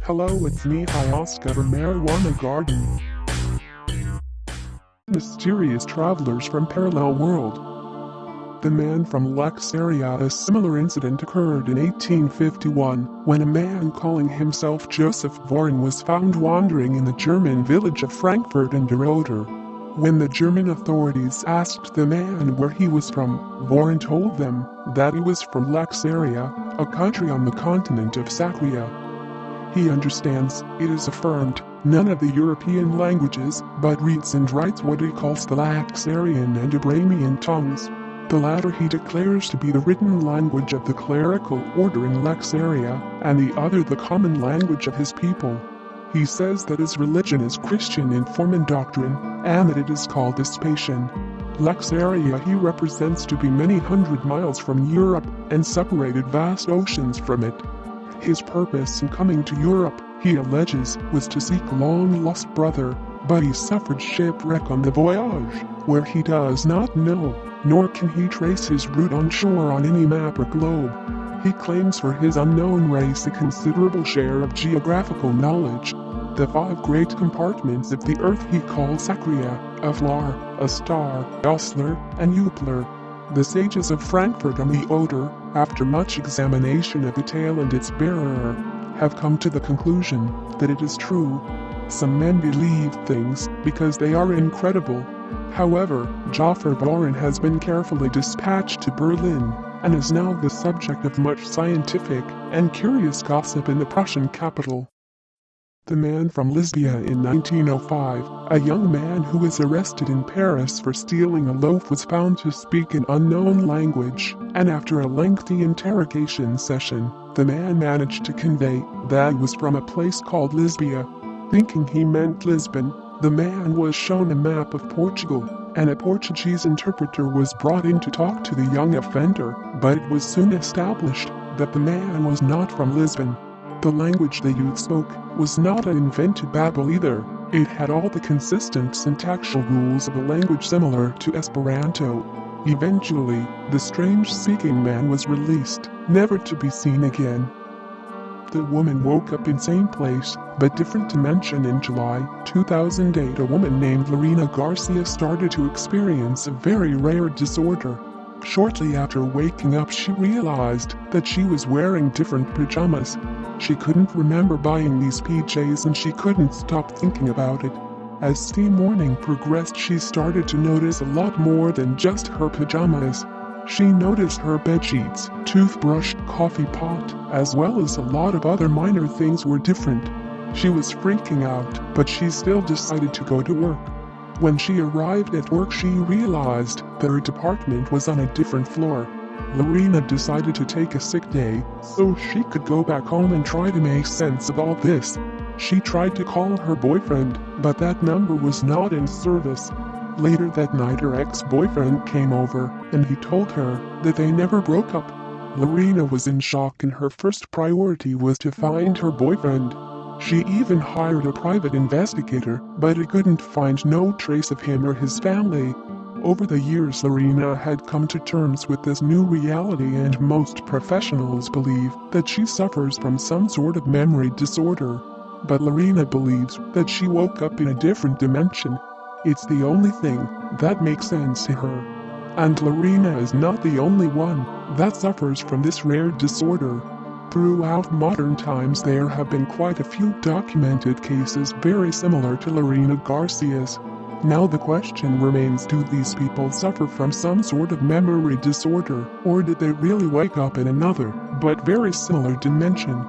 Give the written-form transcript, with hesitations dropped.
Hello, it's me, Ayahuasca from Marijuana Garden. Mysterious travelers from parallel world. The Man from LAXARIA. A similar incident occurred in 1851, when a man calling himself Joseph Vorin was found wandering in the German village of Frankfurt-an-der Oder. When the German authorities asked the man where he was from, Vorin told them that he was from Laxaria, a country on the continent of Sakria. He understands, it is affirmed, none of the European languages, but reads and writes what he calls the Laxarian and Abramian tongues. The latter he declares to be the written language of the clerical order in Laxaria, and the other the common language of his people. He says that his religion is Christian in form and doctrine, and that it is called Ispatian. Laxaria he represents to be many hundred miles from Europe, and separated vast oceans from it. His purpose in coming to Europe, he alleges, was to seek a long-lost brother, but he suffered shipwreck on the voyage, where he does not know, nor can he trace his route on shore on any map or globe. He claims for his unknown race a considerable share of geographical knowledge. The 5 great compartments of the earth he calls Sakria, a flower, a star, Osler, and Upler. The sages of Frankfurt-an-der Oder, after much examination of the tale and its bearer, have come to the conclusion that it is true. Some men believe things because they are incredible. However, Joseph Vorin has been carefully dispatched to Berlin, and is now the subject of much scientific and curious gossip in the Prussian capital. The man from Lizbia. In 1905, a young man who was arrested in Paris for stealing a loaf was found to speak an unknown language, and after a lengthy interrogation session, the man managed to convey that he was from a place called Lizbia. Thinking he meant Lisbon, the man was shown a map of Portugal, and a Portuguese interpreter was brought in to talk to the young offender, but it was soon established that the man was not from Lisbon. The language the youth spoke was not an invented babble either. It had all the consistent syntactical rules of a language similar to Esperanto. Eventually, the strange-speaking man was released, never to be seen again. The woman woke up in same place, but different dimension. In July 2008, a woman named Lerin Garcia started to experience a very rare disorder. Shortly after waking up, she realized that she was wearing different pajamas. She couldn't remember buying these PJs and she couldn't stop thinking about it. As the morning progressed, she started to notice a lot more than just her pajamas. She noticed her bedsheets, toothbrush, coffee pot, as well as a lot of other minor things were different. She was freaking out, but she still decided to go to work. When she arrived at work, she realized that her department was on a different floor. Lorena decided to take a sick day, so she could go back home and try to make sense of all this. She tried to call her boyfriend, but that number was not in service. Later that night, her ex-boyfriend came over, and he told her that they never broke up. Lorena was in shock, and her first priority was to find her boyfriend. She even hired a private investigator, but it couldn't find no trace of him or his family. Over the years, Lorena had come to terms with this new reality, and most professionals believe that she suffers from some sort of memory disorder. But Lorena believes that she woke up in a different dimension. It's the only thing that makes sense to her. And Lorena is not the only one that suffers from this rare disorder. Throughout modern times, there have been quite a few documented cases very similar to Lorena Garcia's. Now the question remains, do these people suffer from some sort of memory disorder, or did they really wake up in another, but very similar dimension?